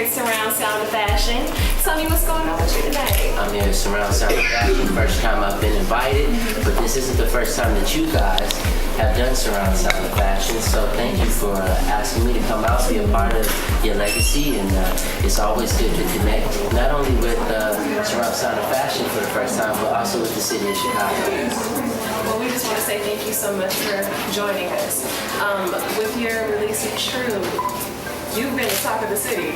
at Surround Sound of Fashion. Tell me what's going on with you today. I'm here at Surround Sound of Fashion. First time I've been invited, but this isn't the first time that you guys have done Surround Sound of Fashion. So thank you for asking me to come out, be a part of your legacy, and it's always good to connect, not only with Surround Sound of Fashion for the first time, but also with the city of Chicago. Well, we just want to say thank you so much for joining us. With your release of True, you've been the talk of the city,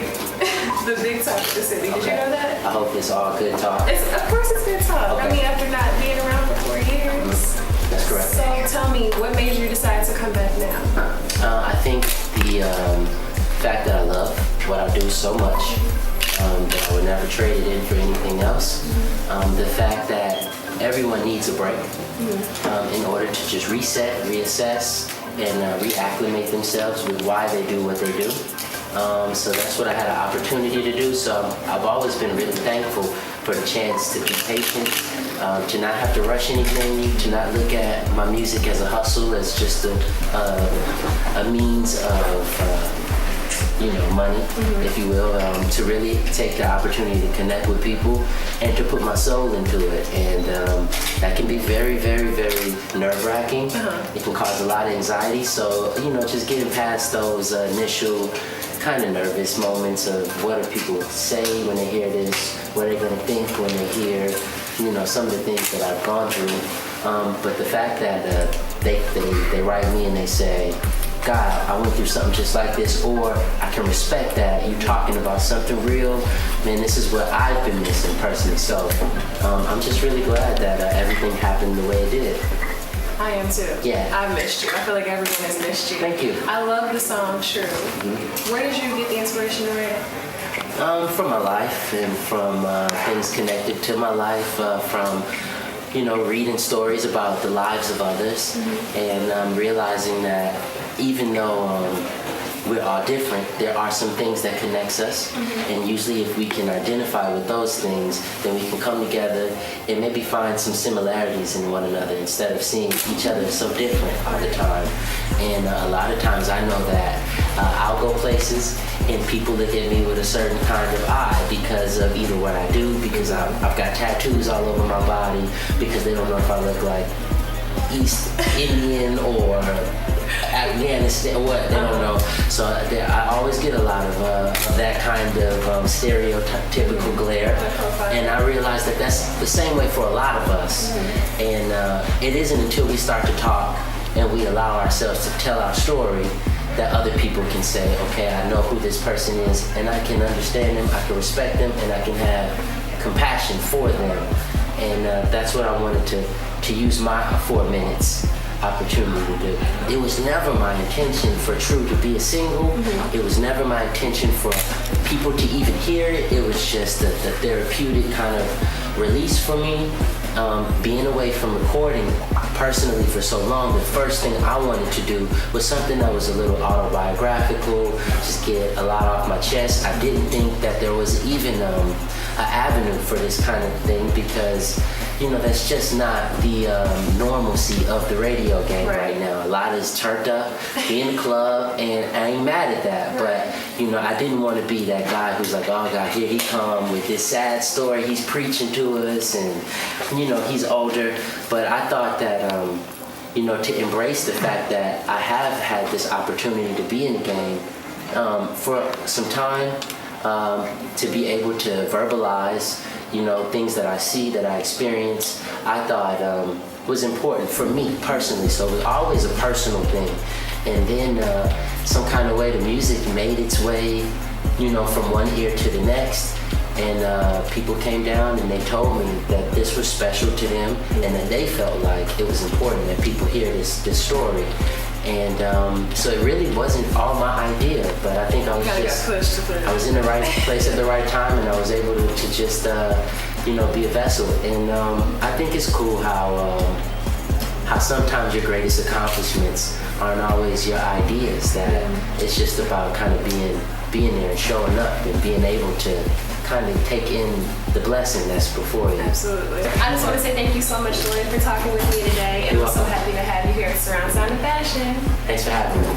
the big talk of the city. Did you know that? I hope it's all good talk. Of course it's good talk. Okay. I mean, after not being around for 4 years. That's correct. So tell me, what made you decide to come back now? I think the fact that I love what I do so much, that I would never trade it in for anything else. The fact that everyone needs a break in order to just reset, reassess, and reacclimate themselves with why they do what they do. So that's what I had an opportunity to do. So I've always been really thankful for the chance to be patient, to not have to rush anything, to not look at my music as a hustle, as just a means of money, if you will, to really take the opportunity to connect with people and to put my soul into it. And that can be very, very, very nerve-wracking. It can cause a lot of anxiety. So, just getting past those initial kind of nervous moments of what do people say when they hear this, what are they going to think when they hear, some of the things that I've gone through. But the fact that they write me and they say, God, I went through something just like this, or I can respect that you talking about something real. Man, this is what I've been missing personally. So I'm just really glad that everything happened the way it did. I am too. Yeah. I've missed you. I feel like everyone has missed you. Thank you. I love the song True. Where did you get the inspiration to write it? From my life and from things connected to my life, from reading stories about the lives of others, and realizing that even though we're all different, there are some things that connects us, and usually if we can identify with those things, then we can come together and maybe find some similarities in one another instead of seeing each other so different all the time. And a lot of times I know that I'll go places and people look at me with a certain kind of eye because of either what I do, because I've got tattoos all over my body, because they don't know if I look like East Indian or Afghanistan or what, they don't know. So I always get a lot of that kind of stereotypical glare, and I realize that that's the same way for a lot of us. And it isn't until we start to talk and we allow ourselves to tell our story that other people can say, okay, I know who this person is, and I can understand them, I can respect them, and I can have compassion for them. And that's what I wanted to use my 4 minutes opportunity to do. It was never my intention for True to be a single. It was never my intention for people to even hear it. It was just the therapeutic kind of release for me. Being away from recording personally for so long, the first thing I wanted to do was something that was a little autobiographical, just get a lot off my chest. I didn't think that there was even an avenue for this kind of thing, because that's just not the normalcy of the radio game right now. A lot is turned up, be in the club, and I ain't mad at that. But I didn't want to be that guy who's like, oh God, here he come with this sad story. He's preaching to us, and he's older. But I thought that to embrace the fact that I have had this opportunity to be in the game for some time, to be able to verbalize things that I see, that I experience, I thought was important for me personally. So it was always a personal thing. And then some kind of way the music made its way, from one ear to the next. And people came down and they told me that this was special to them, and that they felt like it was important that people hear this story. And so it really wasn't all my idea, but I think I was in the right place at the right time, and I was able to just be a vessel. And I think it's cool how sometimes your greatest accomplishments aren't always your ideas, that it's just about kind of being there and showing up and being able to kind of take in the blessing that's before you. Absolutely. I just want to say thank you so much, Lloyd, for talking with me today, and I'm so happy to have you here at Surround Sound of Fashion. Thanks for having me.